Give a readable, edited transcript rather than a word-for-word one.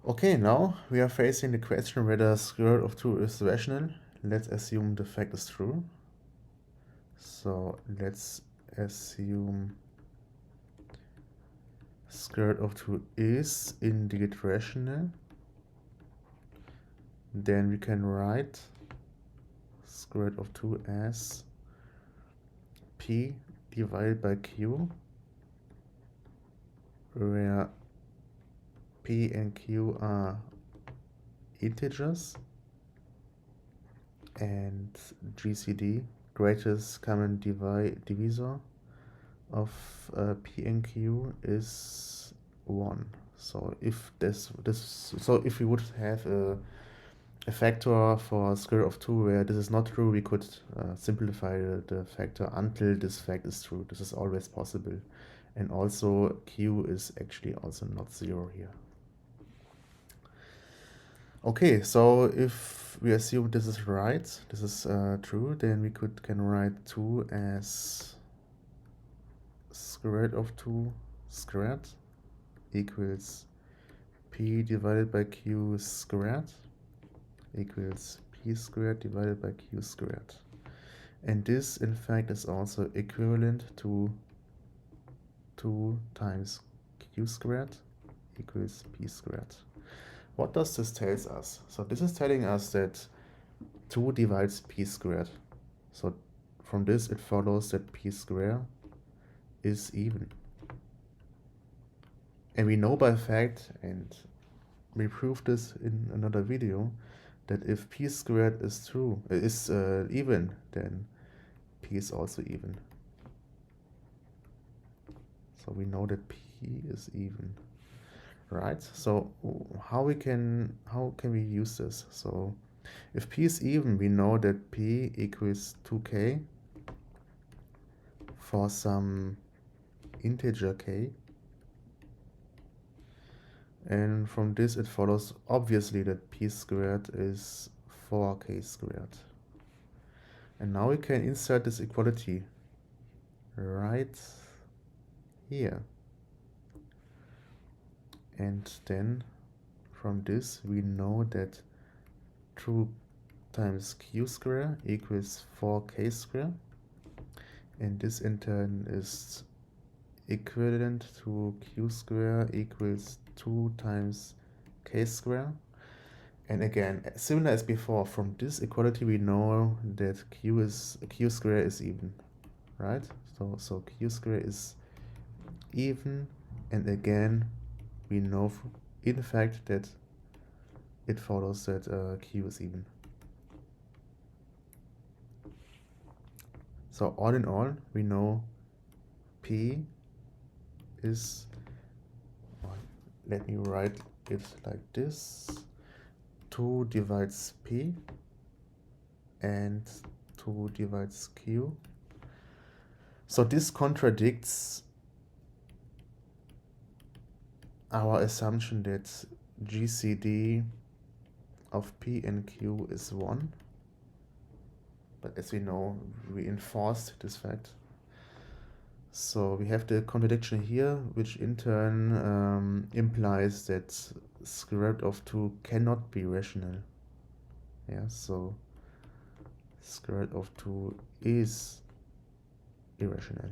Okay, now we are facing the question whether square root of 2 is rational. Let's assume the fact is true. So let's assume square root of 2 is indeed rational. Then we can write square root of 2 as p divided by q, where p and q are integers and GCD, greatest common divisor, of p and q is 1. So if if we would have a factor for square root of 2 where this is not true, we could simplify the factor until this fact is true. This is always possible. And also q is actually also not 0 here. Okay, so if we assume this is right, this is true, then we can write 2 as square root of 2 squared equals p divided by q squared equals p squared divided by q squared. And this, in fact, is also equivalent to 2 times q squared equals p squared. What does this tell us? So this is telling us that 2 divides p squared. So from this it follows that p squared is even. And we know by fact, and we proved this in another video, that if p squared is even, then p is also even. So we know that p is even, right? So how can we use this? So if p is even, we know that p equals 2k for some integer k. And from this it follows obviously that p squared is 4k squared. And now we can insert this equality right here. And then from this we know that 2 times q squared equals 4k squared. And this in turn is equivalent to q squared equals 2 times k squared. And again, similar as before, from this equality we know that q squared is even, right? So q squared is even, and again we know in fact that it follows that q is even. So all in all, we know p is, let me write it like this, 2 divides p and 2 divides q. So this contradicts our assumption that GCD of p and q is 1. But as we know, we enforced this fact. So we have the contradiction here, which in turn implies that square root of 2 cannot be rational. Yeah, so square root of 2 is irrational.